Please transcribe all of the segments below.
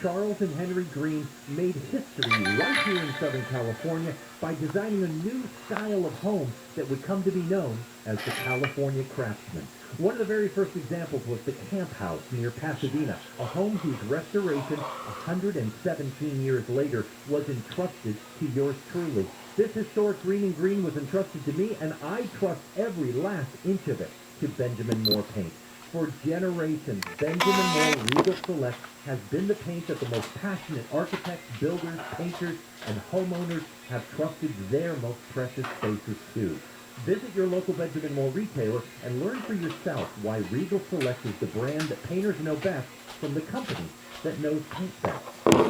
Charles and Henry Green made history right here in Southern California by designing a new style of home that would come to be known as the California Craftsman. One of the very first examples was the Camp House near Pasadena, a home whose restoration 117 years later was entrusted to yours truly. This historic green and green was entrusted to me, and I trust every last inch of it to Benjamin Moore Paint. For generations, Benjamin Moore Regal Select has been the paint that the most passionate architects, builders, painters, and homeowners have trusted their most precious spaces to. Visit your local Benjamin Moore retailer and learn for yourself why Regal Select is the brand that painters know best from the company that knows paint best,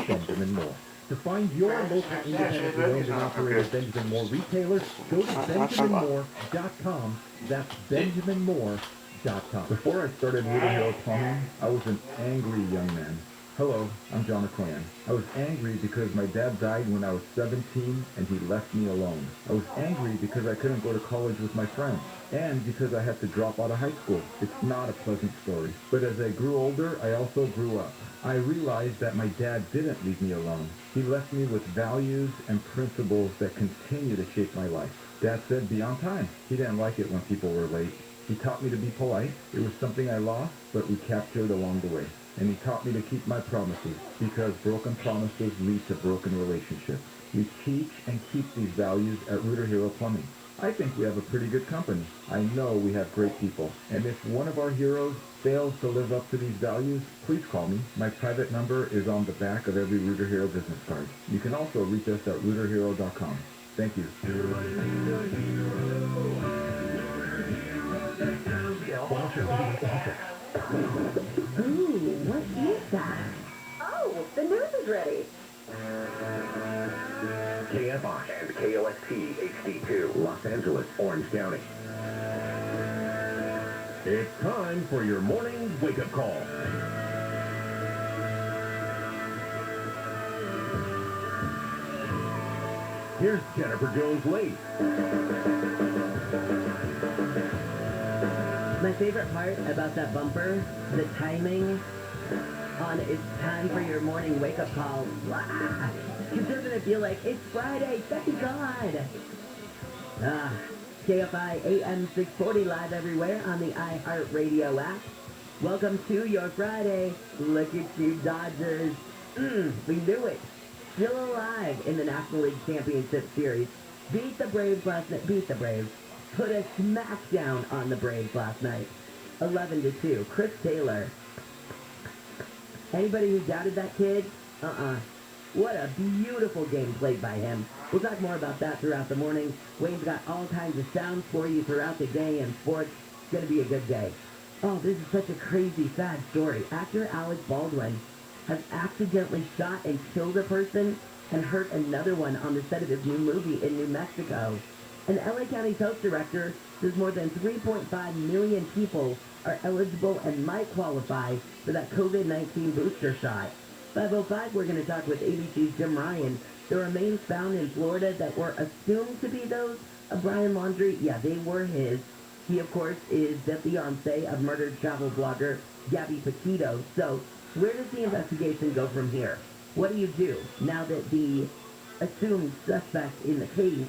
Benjamin Moore. To find your local independently owned and operated Benjamin Moore retailer, go to benjaminmoore.com. That's benjaminmoore.com. Before I started Little Hero Plumbing, I was an angry young man. Hello, I'm John McClan. I was angry because my dad died when I was 17 and he left me alone. I was angry because I couldn't go to college with my friends and because I had to drop out of high school. It's not a pleasant story. But as I grew older, I also grew up. I realized that my dad didn't leave me alone. He left me with values and principles that continue to shape my life. Dad said, be on time. He didn't like it when people were late. He taught me to be polite. It was something I lost, but recaptured along the way. And he taught me to keep my promises, because broken promises lead to broken relationships. We teach and keep these values at Rooter Hero Plumbing. I think we have a pretty good company. I know we have great people. And if one of our heroes fails to live up to these values, please call me. My private number is on the back of every Rooter Hero business card. You can also reach us at rooterhero.com. Thank you. Ooh, what is that? Oh, the news is ready. KFI and KOST HD2, Los Angeles, Orange County. It's time for your morning wake-up call. Here's Jennifer Jones-Lee. My favorite part about that bumper, the timing on it's time for your morning wake-up call. Because doesn't it feel like it's Friday? Thank God. KFI AM 640 live everywhere on the iHeartRadio app. Welcome to your Friday. Look at you, Dodgers. We knew it. Still alive in the National League Championship Series. Beat the Braves last night. Beat the Braves. Put a smackdown on the Braves last night. 11-2. Chris Taylor. Anybody who doubted that kid? What a beautiful game played by him. We'll talk more about that throughout the morning. Wayne's got all kinds of sounds for you throughout the day and sports. It's going to be a good day. Oh, this is such a crazy, sad story. Actor Alec Baldwin has accidentally shot and killed a person and hurt another one on the set of his new movie in New Mexico. An LA County's health director says more than 3.5 million people are eligible and might qualify for that COVID-19 booster shot. 5:05, we're going to talk with ABC's Jim Ryan. The remains found in Florida that were assumed to be those of Brian Laundrie, yeah, they were his. He, of course, is the fiancé of murdered travel blogger Gabby Petito. So, where does the investigation go from here? What do you do now that the assumed suspect in the case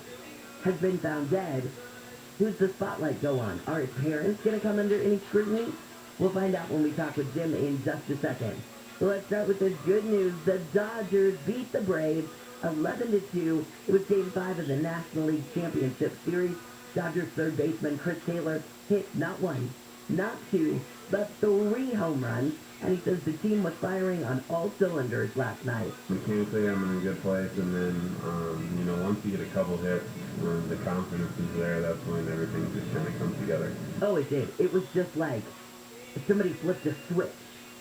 has been found dead? Who's the spotlight go on? Are his parents going to come under any scrutiny? We'll find out when we talk with Jim in just a second. So let's start with this good news. The Dodgers beat the Braves 11-2. It was Game 5 of the National League Championship Series. Dodgers third baseman Chris Taylor hit not one, not two, but 3 home runs. And he says the team was firing on all cylinders last night. Mechanically, I'm in a good place, and then, once you get a couple hits, the confidence is there. That's when everything just kind of comes together. Oh, it did. It was just like somebody flipped a switch,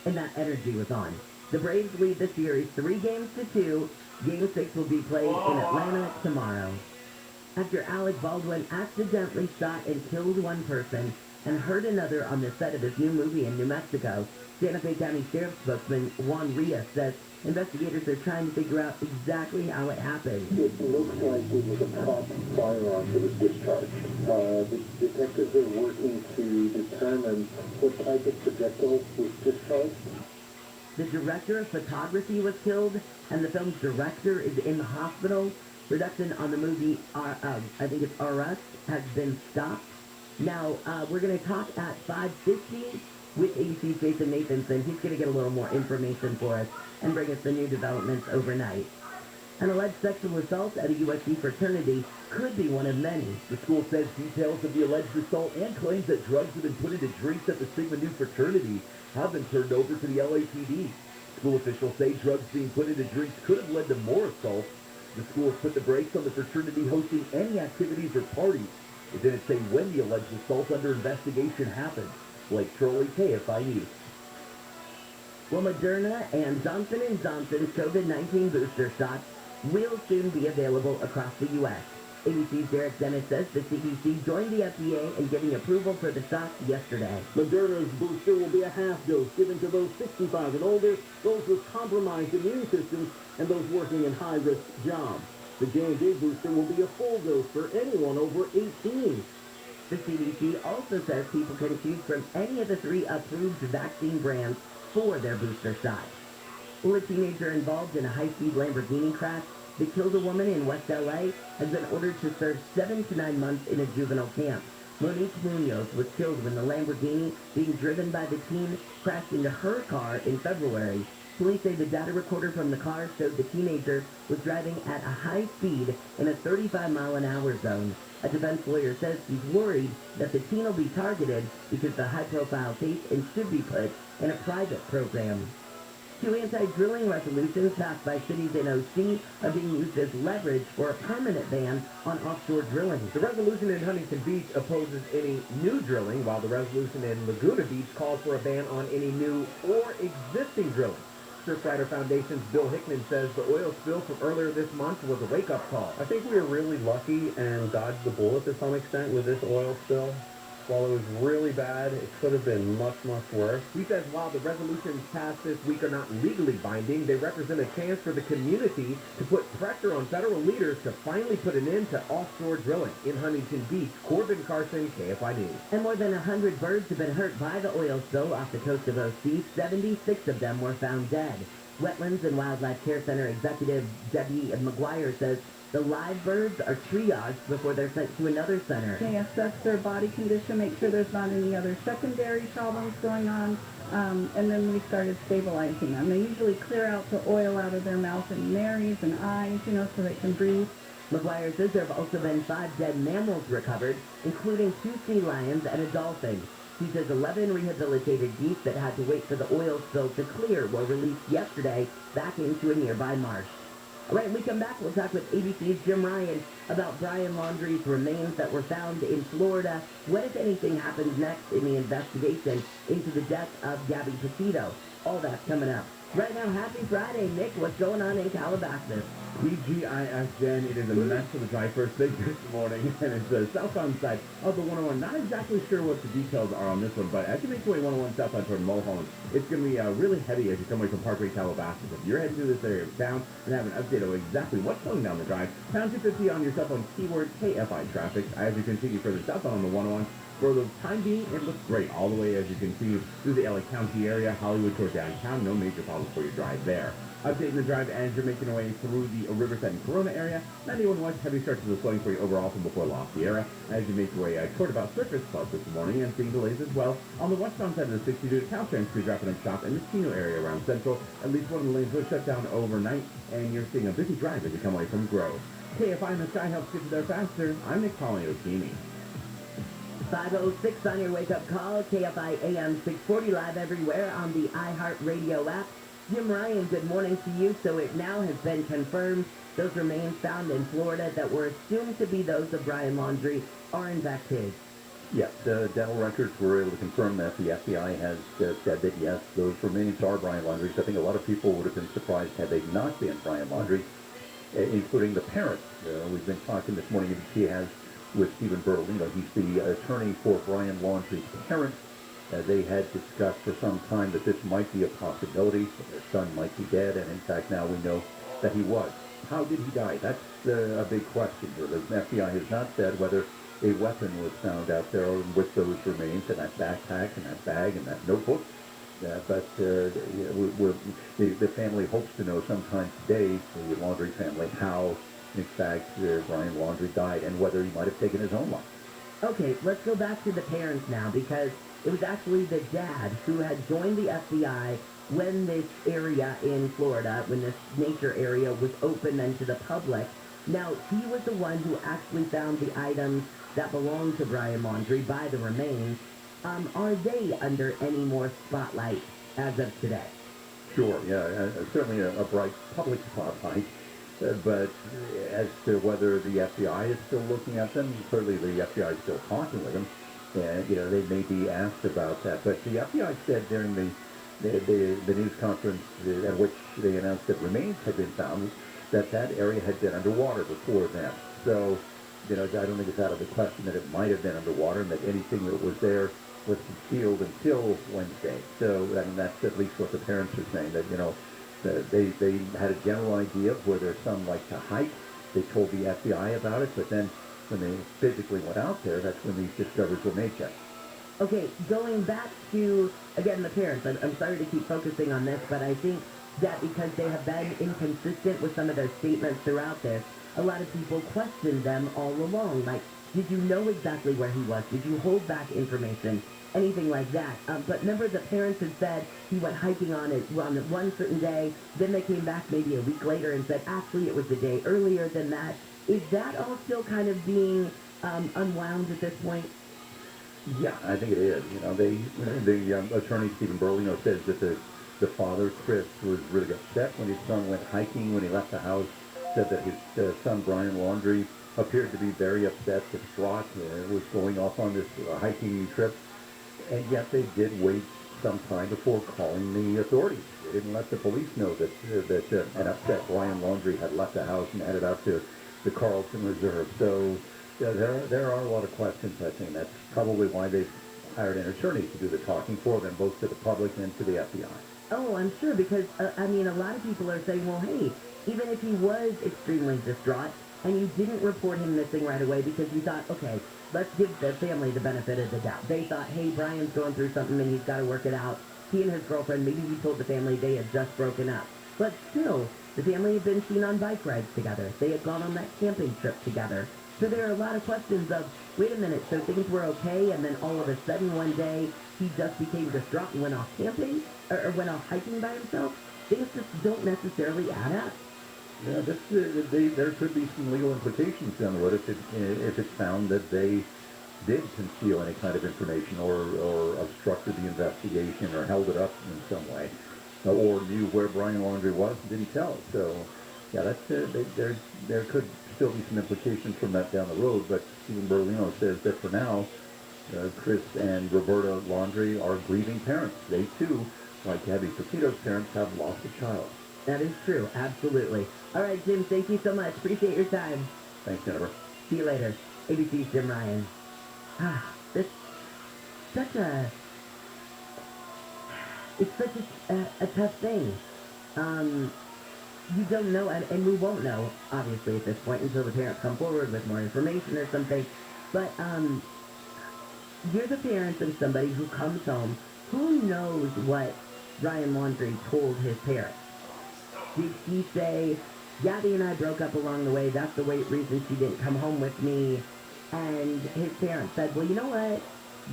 and that energy was on. The Braves lead the series 3-2. Game 6 will be played in Atlanta tomorrow. After Alec Baldwin accidentally shot and killed one person and hurt another on the set of his new movie in New Mexico, Santa Fe County Sheriff's spokesman Juan Rios says investigators are trying to figure out exactly how it happened. It looks like it was a prop firearm that was discharged. The detectives are working to determine what type of projectile was discharged. The director of photography was killed, and the film's director is in the hospital. Production on the movie, I think it's Arrest, has been stopped. Now, we're going to talk at 5:50 with ABC's Jason Nathanson. He's going to get a little more information for us and bring us the new developments overnight. An alleged sexual assault at a USC fraternity could be one of many. The school says details of the alleged assault and claims that drugs have been put into drinks at the Sigma Nu fraternity have been turned over to the LAPD. School officials say drugs being put into drinks could have led to more assaults. The school has put the brakes on the fraternity hosting any activities or parties. It didn't say when the alleged assault under investigation happened. Blake Trolley, KFI News. Well, Moderna and Johnson & Johnson's COVID-19 booster shots will soon be available across the U.S. ABC's Derek Dennis says the CDC joined the FDA in getting approval for the shots yesterday. Moderna's booster will be a half dose given to those 65 and older, those with compromised immune systems, and those working in high-risk jobs. The J&J booster will be a full dose for anyone over 18. The CDC also says people can choose from any of the 3 approved vaccine brands for their booster shot. Well, a teenager involved in a high-speed Lamborghini crash that killed a woman in West L.A. has been ordered to serve 7 to 9 months in a juvenile camp. Monique Munoz was killed when the Lamborghini being driven by the teen crashed into her car in February. Police say the data recorder from the car showed the teenager was driving at a high speed in a 35-mile-an-hour zone. A defense lawyer says he's worried that the teen will be targeted because the high-profile case and should be put in a private program. 2 anti-drilling resolutions passed by cities in OC are being used as leverage for a permanent ban on offshore drilling. The resolution in Huntington Beach opposes any new drilling, while the resolution in Laguna Beach calls for a ban on any new or existing drilling. Surfrider Foundation's Bill Hickman says the oil spill from earlier this month was a wake-up call. I think we were really lucky and dodged the bullet to some extent with this oil spill. While it was really bad, it could have been much, much worse. He says while the resolutions passed this week are not legally binding, they represent a chance for the community to put pressure on federal leaders to finally put an end to offshore drilling. In Huntington Beach, Corbin Carson, KFI News. And more than 100 birds have been hurt by the oil spill off the coast of OC. 76 of them were found dead. Wetlands and Wildlife Care Center executive Debbie McGuire says the live birds are triaged before they're sent to another center. They assess their body condition, make sure there's not any other secondary problems going on, and then we started stabilizing them. They usually clear out the oil out of their mouth and nares and eyes, so they can breathe. McGuire says there have also been 5 dead mammals recovered, including 2 sea lions and a dolphin. He says 11 rehabilitated geese that had to wait for the oil spill to clear were released yesterday back into a nearby marsh. All right, when we come back, we'll talk with ABC's Jim Ryan about Brian Laundrie's remains that were found in Florida. What, if anything, happens next in the investigation into the death of Gabby Petito? All that's coming up. Right now, happy Friday, Nick. What's going on in Calabasas? TGIF, Jen, it is a mess for the drive first thing this morning, and it's the southbound side of the 101. Not exactly sure what the details are on this one, but as you make your way 101 southbound toward Mulholland, it's going to be really heavy as you come away from Parkway Calabasas. If you're heading through this area of town and have an update of exactly what's going down the drive, pound 250 on your cell phone, keyword KFI traffic. As you continue further southbound on the 101, for the time being, it looks great all the way as you continue through the LA County area, Hollywood toward downtown. No major problems for your drive there. Updating the drive as you're making your way through the Riverside and Corona area. 91 West, heavy stretches of slowing for you overall from before La Sierra. As you make your way toward about Surface Club this morning and seeing delays as well. On the westbound side of the 62 to Caltrans Street wrapping up shop and the Chino area around Central. At least one of the lanes was shut down overnight, and you're seeing a busy drive as you come away from Grove. KFI in the sky helps get you there faster. I'm Nick Polly-Okini. 5:06 on your wake-up call. KFI AM 640 live everywhere on the iHeartRadio app. Jim Ryan, good morning to you. So it now has been confirmed those remains found in Florida that were assumed to be those of Brian Laundrie are in fact his. Yes, the dental records were able to confirm that. The FBI has said that, yes, those remains are Brian Laundrie's. I think a lot of people would have been surprised had they not been Brian Laundrie, including the parents. We've been talking this morning, ABC has, with Stephen Bertolino. He's the attorney for Brian Laundrie's parents. They had discussed for some time that this might be a possibility, that their son might be dead, and in fact now we know that he was. How did he die? That's a big question here. The FBI has not said whether a weapon was found out there with those remains in that backpack and that bag and that notebook. But the family hopes to know sometime today, the Laundrie family, how, in fact, Brian Laundrie died and whether he might have taken his own life. Okay, let's go back to the parents now, because it was actually the dad who had joined the FBI when this area in Florida, when this nature area was open then to the public. Now, he was the one who actually found the items that belonged to Brian Laundrie by the remains. Are they under any more spotlight as of today? Sure, yeah, certainly a bright public spotlight. But as to whether the FBI is still looking at them, clearly the FBI is still talking with them. And, they may be asked about that. But the FBI said during the news conference at which they announced that remains had been found, that area had been underwater before then. So, I don't think it's out of the question that it might have been underwater and that anything that was there was concealed until Wednesday. So, that's at least what the parents are saying, that, they had a general idea of where their son liked to hike. They told the FBI about it, but then when they physically went out there, that's when these discoveries were made, Jeff. Okay, going back to, again, the parents, I'm sorry to keep focusing on this, but I think that because they have been inconsistent with some of their statements throughout this, a lot of people questioned them all along. Like, did you know exactly where he was? Did you hold back information? Anything like that. But remember, the parents had said he went hiking on one certain day. Then they came back maybe a week later and said, actually, it was the day earlier than that. Is that all still kind of being unwound at this point? Yeah, I think it is. The attorney, Stephen Berlino, says that the father, Chris, was really upset when his son went hiking, when he left the house, said that his son, Brian Laundrie, appeared to be very upset, distraught, was going off on this hiking trip. And yet they did wait some time before calling the authorities. They didn't let the police know that an upset Brian Laundrie had left the house and headed out to the Carlton Reserve. So there are a lot of questions, I think. That's probably why they've hired an attorney to do the talking for them, both to the public and to the FBI. Oh, I'm sure, because, a lot of people are saying, well, hey, even if he was extremely distraught and you didn't report him missing right away because you thought, okay, let's give the family the benefit of the doubt. They thought, hey, Brian's going through something and he's got to work it out. He and his girlfriend, maybe he told the family they had just broken up. But still, the family had been seen on bike rides together. They had gone on that camping trip together. So there are a lot of questions of, wait a minute, so things were okay, and then all of a sudden one day he just became distraught and went off camping, or went off hiking by himself? Things just don't necessarily add up. Yeah, there could be some legal implications down the road if it's found that they did conceal any kind of information or obstructed the investigation or held it up in some way, or knew where Brian Laundrie was and didn't tell it. So, yeah, there could still be some implications from that down the road. But Stephen Berlino says that for now, Chris and Roberta Laundrie are grieving parents. They too, like Gabby Pepito's parents, have lost a child. That is true, absolutely. All right, Jim, thank you so much. Appreciate your time. Thanks, Jennifer. See you later. ABC's Jim Ryan. It's such a tough thing. You don't know, and we won't know, obviously, at this point until the parents come forward with more information or something. But you're the parents of somebody who comes home. Who knows what Brian Laundrie told his parents? Did he say, Gabby and I broke up along the way, that's the reason she didn't come home with me? And his parents said, well, you know what?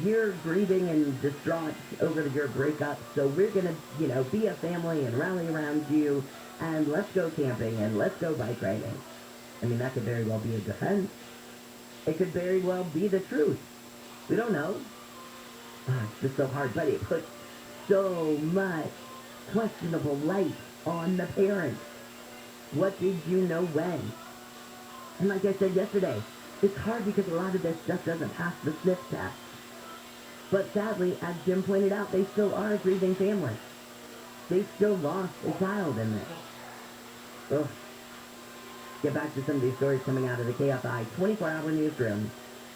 You're grieving and distraught over your breakup, so we're going to, be a family and rally around you, and let's go camping and let's go bike riding. I mean, that could very well be a defense. It could very well be the truth. We don't know. It's just so hard, but it puts so much questionable light on the parents. What did you know when? And like I said yesterday, it's hard because a lot of this just doesn't pass the sniff test. But sadly, as Jim pointed out, they still are a grieving family. They still lost a child in this. Ugh. Get back to some of these stories coming out of the KFI 24-hour newsroom.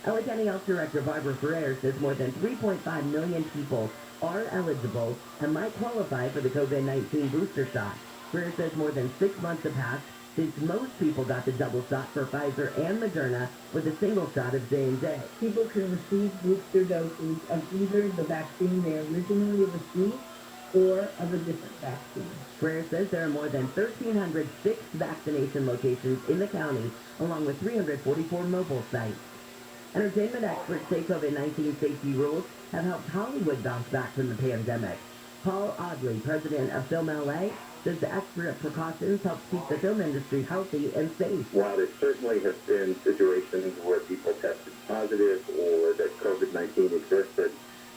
LA County Health Director Barbara Ferrer says more than 3.5 million people are eligible and might qualify for the COVID-19 booster shot. Ferrer says more than 6 months have passed since most people got the double shot for Pfizer and Moderna with a single shot of J&J. People can receive booster doses of either the vaccine they originally received or of a different vaccine. Frere says there are more than 1,300 fixed vaccination locations in the county, along with 344 mobile sites. Entertainment experts say COVID-19 safety rules have helped Hollywood bounce back from the pandemic. Paul Audley, president of Film LA, says the extra precautions help keep the film industry healthy and safe. While there certainly have been situations where people tested positive or that COVID-19 existed,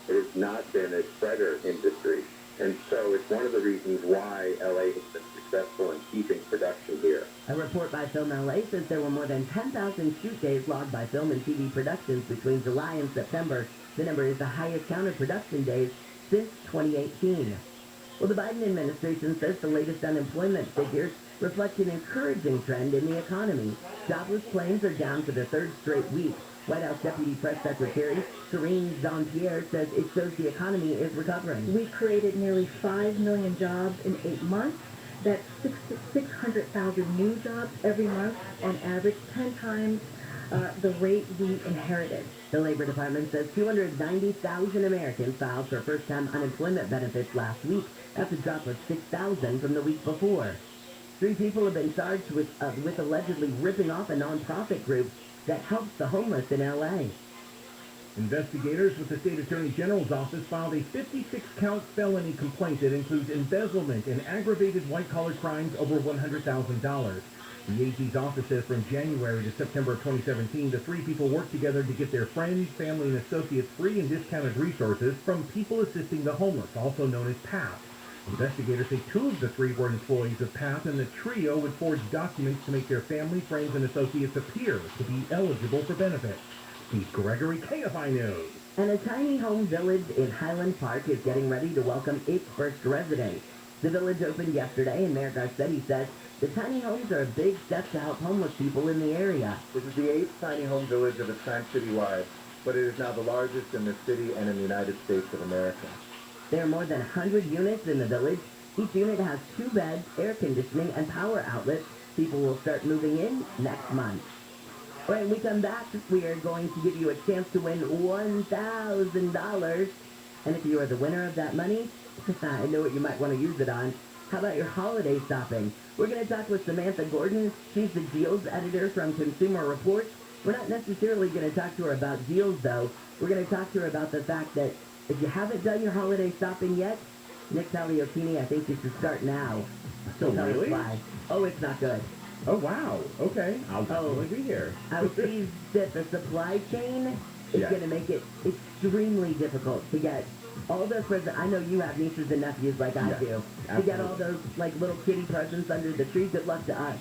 it has not been a spreader industry. And so it's one of the reasons why LA has been successful in keeping production here. A report by Film LA says there were more than 10,000 shoot days logged by film and TV productions between July and September. The number is the highest count of production days since 2018. Well, the Biden administration says the latest unemployment figures reflect an encouraging trend in the economy. Jobless claims are down for the third straight week. White House Deputy Press Secretary Karine Jean-Pierre says it shows the economy is recovering. We created nearly 5 million jobs in 8 months. That's 600,000 new jobs every month, on average 10 times the rate we inherited. The Labor Department says 290,000 Americans filed for first-time unemployment benefits last week. That's a drop of 6,000 from the week before. 3 people have been charged with allegedly ripping off a nonprofit group that helps the homeless in L.A. Investigators with the state attorney general's office filed a 56-count felony complaint that includes embezzlement and aggravated white-collar crimes over $100,000. The AG's office says from January to September of 2017, the 3 people worked together to get their friends, family, and associates free and discounted resources from People Assisting the Homeless, also known as PATH. Investigators say 2 of the 3 were employees of PATH, and the trio would forge documents to make their family, friends, and associates appear to be eligible for benefits. Steve Gregory, Kfi News. And a tiny home village in Highland Park is getting ready to welcome its first residents. The village opened yesterday, and Mayor Garcetti says the tiny homes are a big step to help homeless people in the area. This is the 8th tiny home village of its kind citywide, but it is now the largest in the city and in the United States of America. There are more than 100 units in the village. Each unit has 2 beds, air conditioning, and power outlets. People will start moving in next month. When we come back, we are going to give you a chance to win $1,000. And if you are the winner of that money, I know what you might want to use it on. How about your holiday shopping? We're going to talk with Samantha Gordon. She's the deals editor from Consumer Reports. We're not necessarily going to talk to her about deals, though. We're going to talk to her about the fact that if you haven't done your holiday shopping yet, Nick Taliotini, I think you should start now. So really? Why. Oh, it's not good. Oh, wow. Okay. I'll definitely be here. I was pleased that the supply chain is going to make it extremely difficult to get all those presents. I know you have nieces and nephews like I do. Absolutely. To get all those like little kitty presents under the tree. Good luck to us.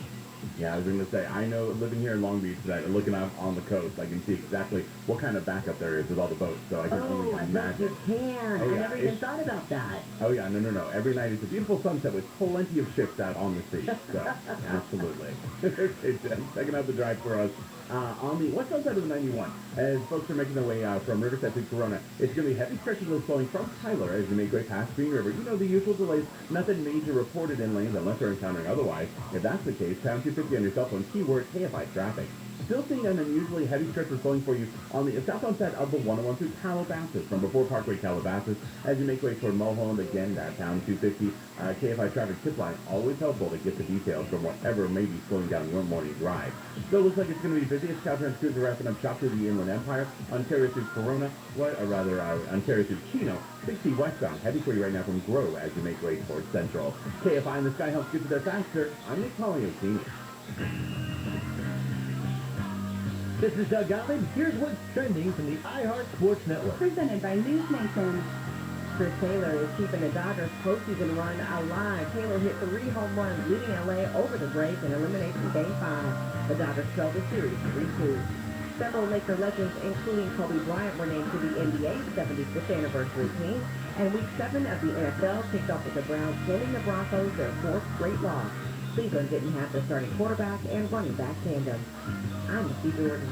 Yeah, I was going to say, I know living here in Long Beach, that looking out on the coast, I can see exactly what kind of backup there is with all the boats, so I can only I bet imagine. you can. Oh, I yeah, never even thought about that. Oh yeah, no. Every night it's a beautiful sunset with plenty of ships out on the sea, so absolutely. Okay, Jen, checking out the drive for us on the west side of the 91. As folks are making their way from Riverside to Corona, it's going to be heavy stretches of flowing from Tyler as you make way past Green River. You know, the usual delays, nothing major reported in lanes unless they're encountering otherwise. If that's the case, pound 250 on your cell phone, keyword KFI traffic. Still seeing an unusually heavy stretch of flowing for you on the southbound side of the 101 through Calabasas, from before Parkway Calabasas, as you make way toward Mulholland. Again, that pound 250 KFI traffic tip line, always helpful to get the details from whatever may be slowing down your morning drive. Still looks like it's going to be busy as Caltrans crews are wrapping up shop through the Inland Empire, Ontario through Corona, Ontario through Chino, 60 westbound, heavy for you right now from Grove as you make way towards Central. KFI in the sky helps get you there faster. I'm Nick Taliotini. This is Doug Gottlieb. Here's what's trending from the iHeart Sports Network. Presented by News Nation. Chris Taylor is keeping the Dodgers' postseason run alive. Taylor hit 3 home runs, leading LA over the Braves in elimination Game 5. The Dodgers trailed the series 3-2. Several Laker legends, including Kobe Bryant, were named to the NBA's 75th anniversary team. And Week 7 of the NFL kicked off with the Browns winning the Broncos their 4th straight loss. Cleveland didn't have the starting quarterback and running back tandem. I'm Steve Jordan.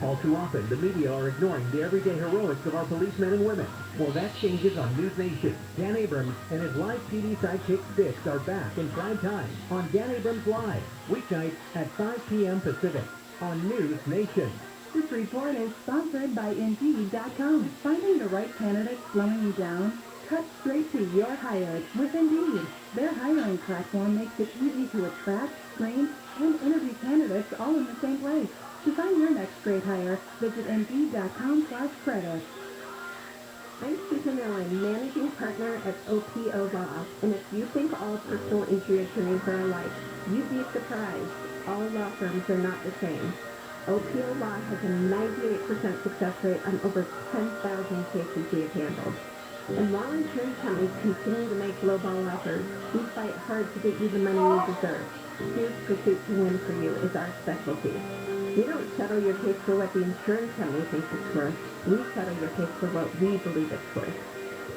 All too often, the media are ignoring the everyday heroics of our policemen and women. Well, that changes on News Nation. Dan Abrams and his live PD sidekick Sticks are back in prime time on Dan Abrams Live, weeknights at 5 p.m. Pacific on News Nation. This report is sponsored by Indeed.com. Finding the right candidate slowing you down? Cut straight to your hire with Indeed. Their hiring platform makes it easy to attract, screen, and interview candidates all in the same place. To find your next great hire, visit Indeed.com/credit. I'm Susan Owen, managing partner at OPO Law. And if you think all personal injury attorneys are alike, you'd be surprised. All law firms are not the same. OPO Law has a 98% success rate on over 10,000 cases we have handled. And while insurance companies continue to make lowball offers, we fight hard to get you the money you deserve. Fierce pursuit to win for you is our specialty. We don't settle your case for what the insurance company thinks it's worth. We settle your case for what we believe it's worth.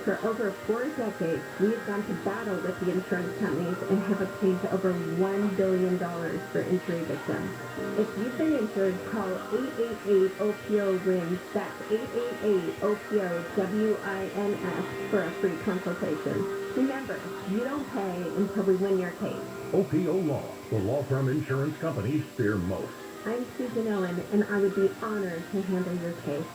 For over 4 decades, we have gone to battle with the insurance companies and have obtained over $1 billion for injury victims. If you've been injured, call 888-OPO-WINS. That's 888-OPO-WINS for a free consultation. Remember, you don't pay until we win your case. OPO Law, the law firm insurance companies fear most. I'm Susan Owen, and I would be honored to handle your case.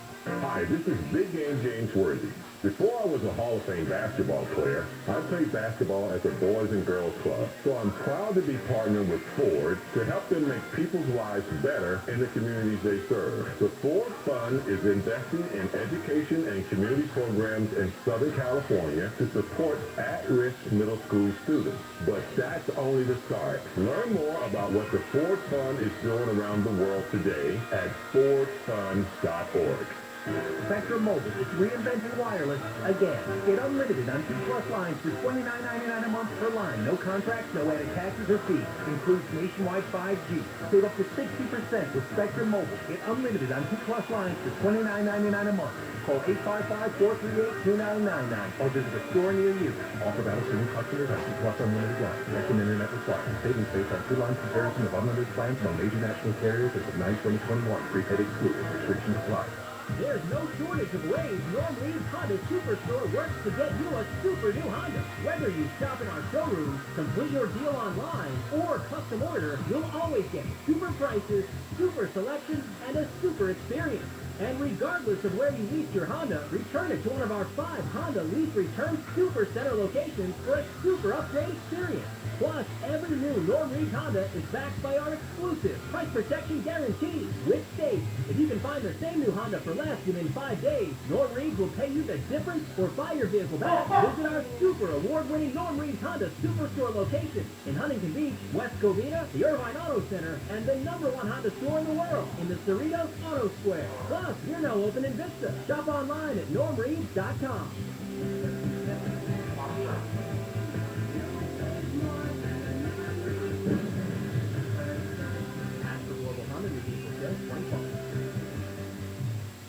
Hi, this is Big Game James Worthy. Before I was a Hall of Fame basketball player, I played basketball at the Boys and Girls Club. So I'm proud to be partnered with Ford to help them make people's lives better in the communities they serve. The Ford Fund is investing in education and community programs in Southern California to support at-risk middle school students. But that's only the start. Learn more about what the Ford Fund is doing around the world today at fordfund.org. Spectrum Mobile is reinventing wireless again. Get unlimited on 2+ lines for $29.99 a month per line. No contracts, no added taxes or fees. Includes nationwide 5G. Save up to 60% with Spectrum Mobile. Get unlimited on 2+ lines for $29.99 a month. Call 855-438-2999 or visit a store near you. Offer valid to new customers on 2+ unlimited lines. Connection internet required. Savings based on 2-line comparison of unlimited plans from major national carriers as of 9/2021. Prepaid excluded. Restrictions apply. There's no shortage of ways Norm Reed's Honda Superstore works to get you a super new Honda. Whether you shop in our showroom, complete your deal online, or custom order, you'll always get super prices, super selection, and a super experience. And regardless of where you lease your Honda, return it to one of our 5 Honda Lease Return Super Center locations for a super upgrade experience. Plus, every new Norm Reed Honda is backed by our exclusive price protection guarantee, which states if you can find the same new Honda for less within 5 days, Norm Reed will pay you the difference or buy your vehicle back. Visit our super award-winning Norm Reed Honda Superstore location in Huntington Beach, West Covina, the Irvine Auto Center, and the #1 Honda store in the world in the Cerritos Auto Square. Plus, we're now open in Vista. Shop online at normreeds.com.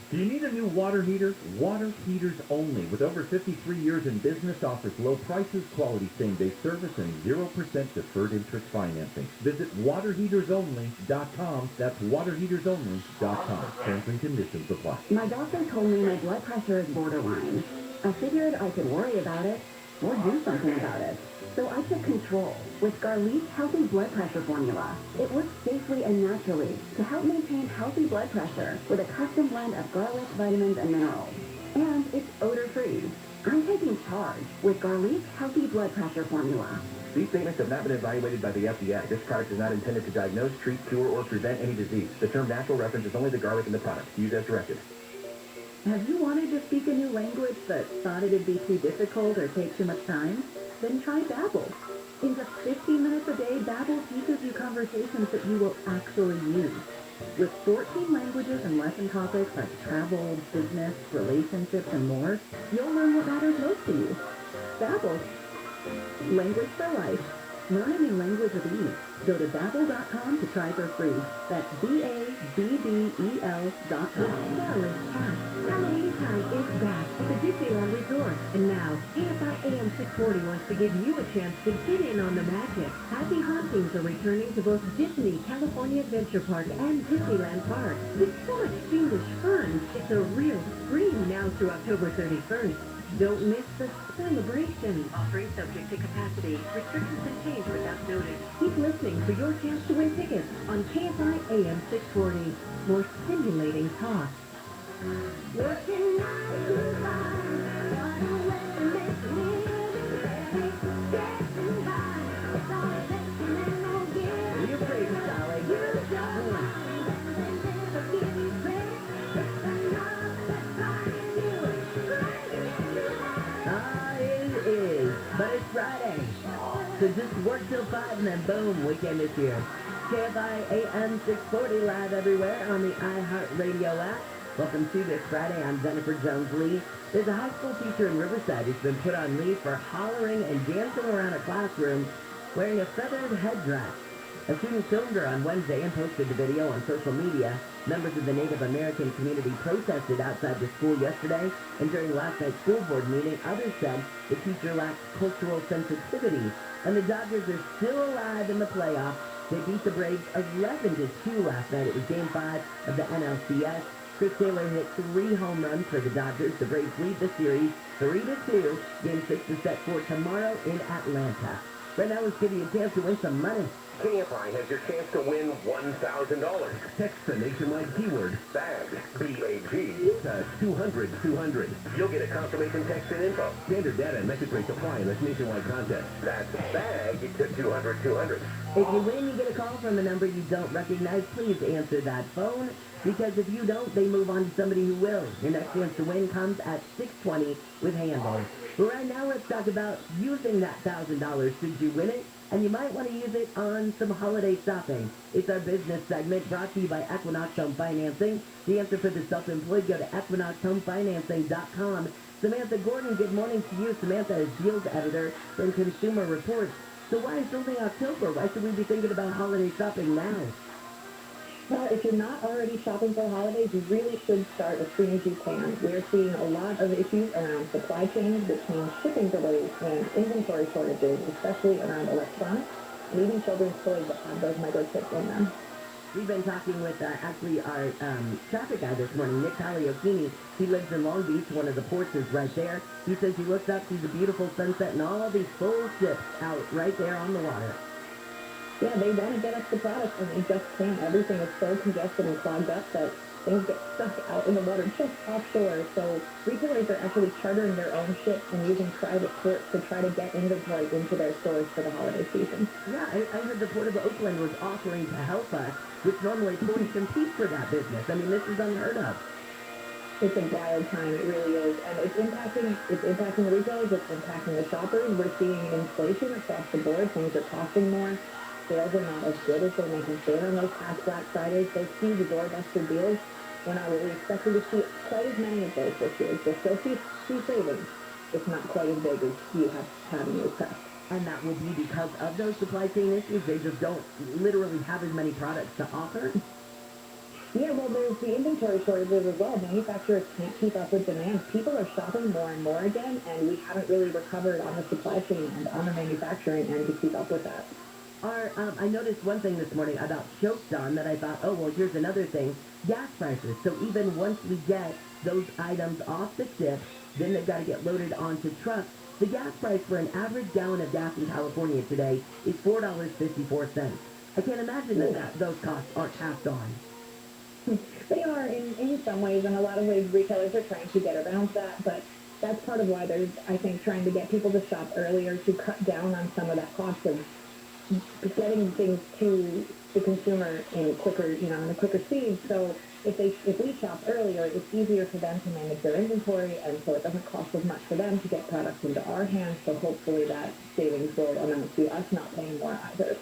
Do you need a new water heater? Water Heaters Only, with over 53 years in business, offers low prices, quality same-day service, and 0% deferred interest financing. Visit waterheatersonly.com. That's waterheatersonly.com. Terms and conditions apply. My doctor told me my blood pressure is borderline. I figured I could worry about it or do something about it. So I took control with Garlief's Healthy Blood Pressure Formula. It works safely and naturally to help maintain healthy blood pressure with a custom blend of garlic, vitamins, and minerals. And it's odor-free. I'm taking charge with Garlief's Healthy Blood Pressure Formula. These statements have not been evaluated by the FDA. This product is not intended to diagnose, treat, cure, or prevent any disease. The term natural references only the garlic in the product. Use as directed. Have you wanted to speak a new language but thought it'd be too difficult or take too much time? Then try Babbel. In just 15 minutes a day, Babbel teaches you conversations that you will actually use. With 14 languages and lesson topics like travel, business, relationships, and more, you'll learn what matters most to you. Babbel. Language for life. Learn a new language with ease. Go to Babbel.com to try for free. That's BABBEL.com. Halloween time is back at the Disneyland Resort. And now, Kfi Am 640 wants to give you a chance to get in on the magic. Happy Hauntings are returning to both Disney California Adventure Park and Disneyland Park. With so much fiendish fun, it's a real scream now through October 31st. Don't miss the celebration. Offering subject to capacity. Restrictions can change without notice. Keep listening for your chance to win tickets on KFI AM 640. More stimulating talk. Working 9 to 5, what a way to make So just work till 5 and then boom, weekend is here. KFI AM 640 live everywhere on the iHeartRadio app. Welcome to this Friday. I'm Jennifer Jones-Lee. There's a high school teacher in Riverside who's been put on leave for hollering and dancing around a classroom wearing a feathered headdress. A student filmed her on Wednesday and posted the video on social media. Members of the Native American community protested outside the school yesterday, and during last night's school board meeting, others said the teacher lacked cultural sensitivity. And the Dodgers are still alive in the playoffs. They beat the Braves 11-2 last night. It was Game 5 of the NLCS. Chris Taylor hit 3 home runs for the Dodgers. The Braves lead the series 3-2. Game 6 is set for tomorrow in Atlanta. Right now, let's give you a chance to win some money. KFI has your chance to win $1,000. Text the nationwide keyword BAG, B-A-G, to 200-200. You'll get a confirmation text and info. Standard data and message rates apply in this nationwide contest. That's BAG to 200-200. If you win, you get a call from a number you don't recognize. Please answer that phone, because if you don't, they move on to somebody who will. Your next chance to win comes at 6:20 with Handle. But right now, let's talk about using that $1,000 should you win it. And you might want to use it on some holiday shopping. It's our business segment brought to you by Equinox Home Financing. The answer for the self-employed, go to equinoxhomefinancing.com. Samantha Gordon, good morning to you. Samantha is deals editor from Consumer Reports. So why is it only October? Why should we be thinking about holiday shopping now? Well, if you're not already shopping for holidays, you really should start as soon as you can. We're seeing a lot of issues around supply chains, which means shipping delays and inventory shortages, especially around electronics, and even children's toys that have those microchips in them. We've been talking with actually our traffic guy this morning, Nick Taliocchini. He lives in Long Beach. One of the ports is right there. He says he looks up, sees a beautiful sunset, and all these full ships out right there on the water. Yeah, they want to get us the product, and they just can't. Everything is so congested and clogged up that things get stuck out in the water just offshore. So retailers are actually chartering their own ships and using private ports to try to get inventory into their stores for the holiday season. Yeah, I heard the Port of Oakland was offering to help us, which normally ports compete for that business. I mean, this is unheard of. It's a wild time, it really is. And it's impacting the retailers, it's impacting the shoppers. We're seeing inflation across the board. Things are costing more. Sales are not as good as they may have been on those past Black Fridays. Those huge doorbuster deals, we're not really expecting to see quite as many of those this year. We'll still see savings. It's not quite as big as you have had in your past. And that will be because of those supply chain issues. They just don't literally have as many products to offer. Yeah, well, there's the inventory shortages as well. Manufacturers can't keep up with demand. People are shopping more and more again, and we haven't really recovered on the supply chain and on the manufacturing end to keep up with that. I noticed one thing this morning about choked on that I thought, oh, well, here's another thing. Gas prices. So even once we get those items off the ship, then they've got to get loaded onto trucks. The gas price for an average gallon of gas in California today is $4.54. I can't imagine that those costs aren't passed on. They are in some ways. In a lot of ways, retailers are trying to get around that, but that's part of why there's, I think, trying to get people to shop earlier to cut down on some of that cost of getting things to the consumer in a quicker speed. So if we shop earlier, it's easier for them to manage their inventory, and so it doesn't cost as much for them to get products into our hands. So hopefully that savings will amount to us not paying more either.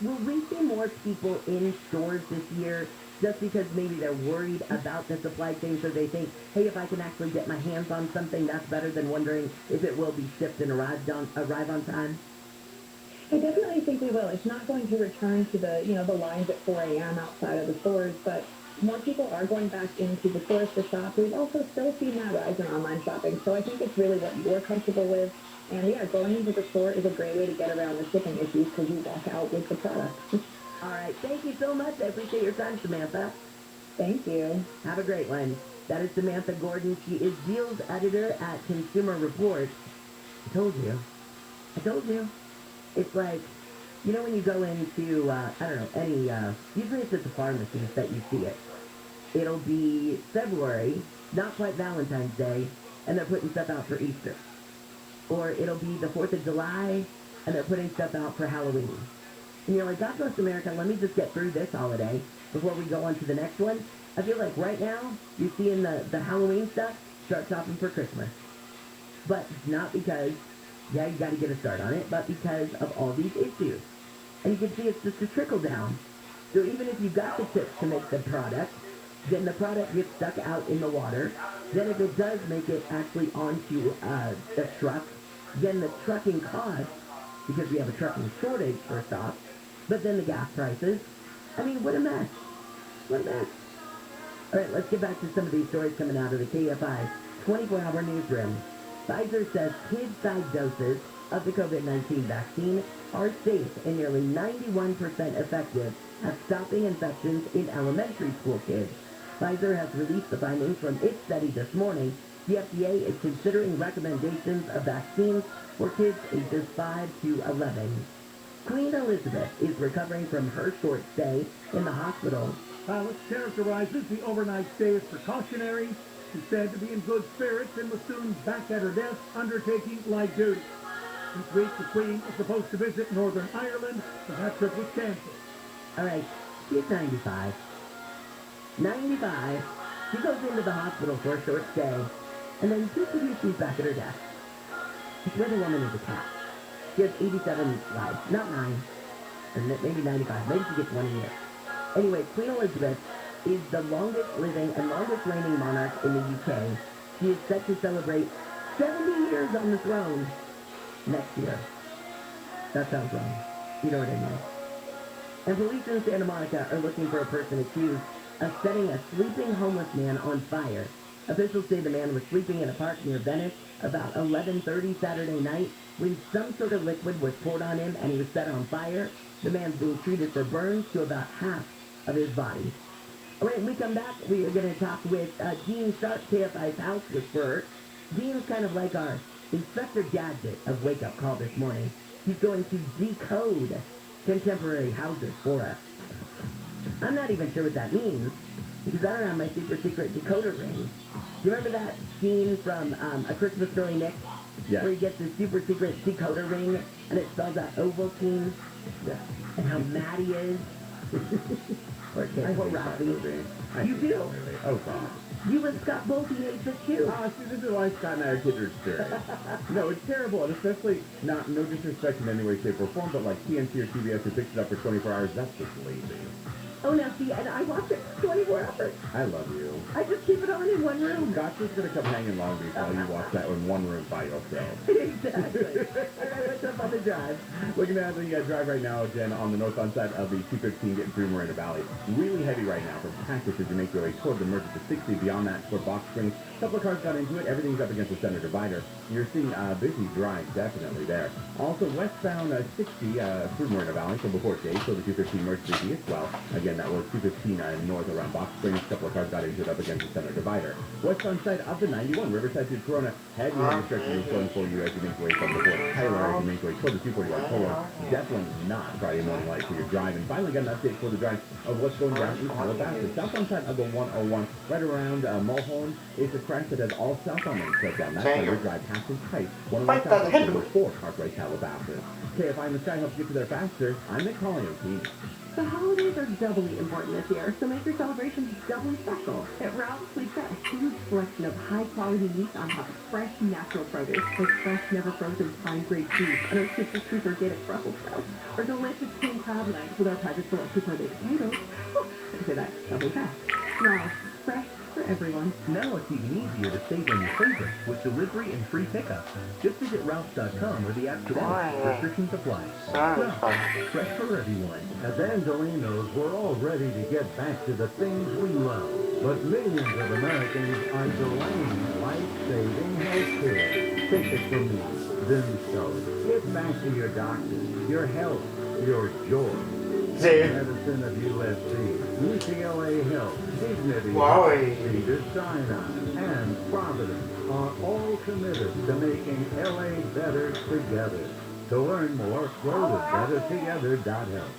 Will we see more people in stores this year just because maybe they're worried about the supply chain, so they think, hey, if I can actually get my hands on something, that's better than wondering if it will be shipped and arrive on time? I definitely think we will. It's not going to return to the lines at 4 a.m. outside of the stores, but more people are going back into the stores to shop. We've also still seen that rise in online shopping, so I think it's really what you're comfortable with. And yeah, going into the store is a great way to get around the shipping issues because you walk out with the product. All right, thank you so much. I appreciate your time, Samantha. Thank you. Have a great one. That is Samantha Gordon. She is deals editor at Consumer Reports. I told you. It's like, you know when you go into, usually it's at the pharmacies that you see it. It'll be February, not quite Valentine's Day, and they're putting stuff out for Easter. Or it'll be the 4th of July, and they're putting stuff out for Halloween. And you're like, God bless America, let me just get through this holiday before we go on to the next one. I feel like right now, you're seeing the Halloween stuff, start shopping for Christmas. But it's not because Yeah, you got to get a start on it, but because of all these issues. And you can see it's just a trickle down. So even if you got the chips to make the product, then the product gets stuck out in the water. Then if it does make it actually onto a truck, then the trucking costs, because we have a trucking shortage first off, but then the gas prices. I mean, what a mess. What a mess. All right, let's get back to some of these stories coming out of the KFI 24-hour newsroom. Pfizer says kid-sized doses of the COVID-19 vaccine are safe and nearly 91% effective at stopping infections in elementary school kids. Pfizer has released the findings from its study this morning. The FDA is considering recommendations of vaccines for kids ages 5 to 11. Queen Elizabeth is recovering from her short stay in the hospital. Pilot characterizes the overnight stay as precautionary. She's said to be in good spirits and was soon back at her desk undertaking light duty. This week, the Queen was supposed to visit Northern Ireland, but that trip was canceled. All right, she's 95. 95. She goes into the hospital for a short stay, and then she's back at her desk. Where the woman is a cat. She has 87 lives, not 9, or maybe 95. Maybe she gets 1 a year. Anyway, Queen Elizabeth is the longest living and longest reigning monarch in the UK. She is set to celebrate 70 years on the throne next year. That sounds wrong. You know what I mean. And police in Santa Monica are looking for a person accused of setting a sleeping homeless man on fire. Officials say the man was sleeping in a park near Venice about 11:30 Saturday night when some sort of liquid was poured on him and he was set on fire. The man's being treated for burns to about half of his body. All right, when we come back, we are going to talk with Dean Sharp, KFI's house whisperer. Dean's kind of like our Inspector Gadget of Wake Up Call this morning. He's going to decode contemporary houses for us. I'm not even sure what that means, because I don't have my super secret decoder ring. Do you remember that scene from A Christmas Story, Nick? Yes. Where he gets his super secret decoder ring, and it spells out Ovaltine, and how mad he is. Poor kid, poor Robbie. You do? Oh, God. You and Scott both hates it too. See, this is why Scott and I are kindred spirits. No, it's terrible, and especially no disrespect in any way, shape, or form, but like TNT or CBS who picks it up for 24 hours, that's just lazy. Oh, now see, and I watch it 24 hours. I love you. I just keep it on in one room. Scott's just going to come hang in Long Beach while you watch that in one room by yourself. Exactly. All right, what's up on the drive? Looking at the drive right now, Jen, on the northbound side of the 215 getting through Moreno Valley. Really heavy right now from Cactus as you make your way toward the merge at the 60. Beyond that, toward Box Springs. A couple of cars got into it. Everything's up against the center divider. You're seeing busy drive definitely there. Also, westbound 60 through Moreno Valley, so before Jay, so the 215 merged 3D as well. Again, that was 215 north around Box Springs. A couple of cars got into it up against the center divider. Westbound side of the 91, Riverside to Corona. Heavy stretches of flowing for you as you make your way from the Fort Tyler, as you make your way toward the 241 Polo. Definitely not Friday morning light for your drive. And finally got an update for the drive of what's going down in Calabasas. Southbound side of the 101, right around Mulholland, is a crash that has all southbound lanes shut down. That's why your drive passes tight. 101 southbound number 4, Cartwright, Calabasas. KFI in the sky helps get you there faster. I'm Nick Collins, team. The holidays are doubly important this year, so make your celebrations doubly special. At Ralph's, we've got a huge selection of high-quality meats on top of fresh, natural produce, like fresh, never-frozen, fine-grade beef, and our super organic Brussels sprouts, or delicious king crab legs with our private selection for the potatoes. Oh, I can say that double fast. Ralph's, fresh for everyone. Now it's even easier to save on your favorites with delivery and free pickup. Just visit Ralphs.com or the app today. Restrictions apply. Ralphs, fresh for everyone. As Angeline knows, we're all ready to get back to the things we love. But millions of Americans are delaying life-saving health care. Take it from me, Vin Stone. Get back to your doctor, your health, your joy. Medicine of USC, UCLA Health, Dignity, Cedars Sinai, and Providence are all committed to making LA better together. To learn more, go to bettertogether.health.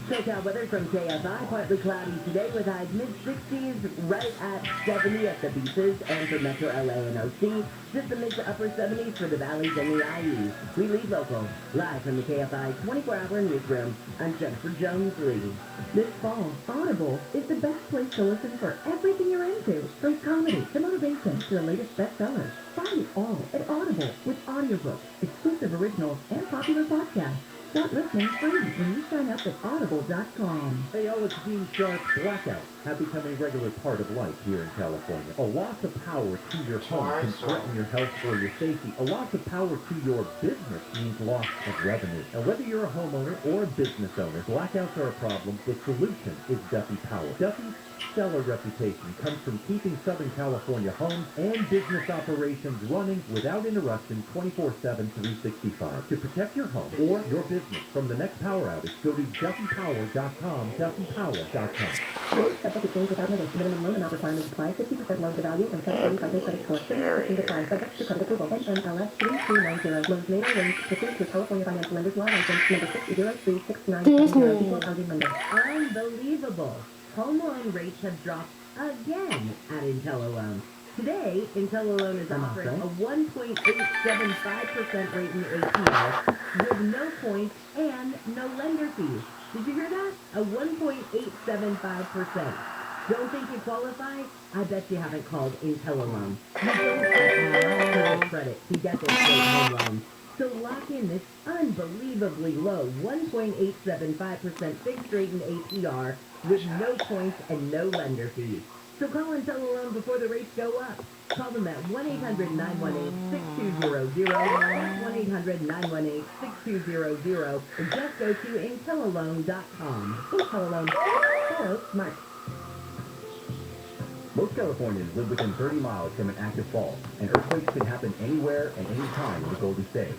SoCal weather from KFI, partly cloudy today with highs mid-60s, right at 70 at the beaches, and for Metro LA and OC, just the mid to upper 70s for the valleys and the IE. We lead local, live from the KFI 24-hour newsroom. I'm Jennifer Jones-Lee. This fall, Audible is the best place to listen for everything you're into, from comedy to motivation to the latest bestsellers. Find it all at Audible with audiobooks, exclusive originals, and popular podcasts. Start listening free when you sign up at audible.com. Hey, y'all, it's Gene Sharp. Blackouts have become a regular part of life here in California. A loss of power to your home can threaten your health or your safety. A loss of power to your business means loss of revenue. And whether you're a homeowner or a business owner, blackouts are a problem. The solution is Duffy Power. Duffy's stellar reputation comes from keeping Southern California homes and business operations running without interruption 24/7, 365. To protect your home or your business from the next power outage, go to duffypower.com, duffypower.com. Subject to change without notice. Minimum loan amount requirements apply. 50% loan to value and 735-day credit score. Terms apply. Subject to credit approval. NMLS 3290. Loans made or arranged pursuant to California Financial Lenders Law License number 6036970. Equal housing lender. Unbelievable. Home loan rates have dropped again at IntelliLoan. Today, IntelliLoan is offering a 1.875% rate in APR with no points and no lender fees. Did you hear that? A 1.875%. Don't think you qualify? I bet you haven't called IntelliLoan. You don't have credit to get this great home loan. So lock in this unbelievably low 1.875% fixed rate in APR with no points and no lender fees. So call IntelliLoan before the rates go up. Call them at 1-800-918-6200. That's 1-800-918-6200. Or just go to IntelliLoan.com. IntelliLoan. Hello, Mark. Most Californians live within 30 miles from an active fault, and earthquakes can happen anywhere and anytime in the Golden State.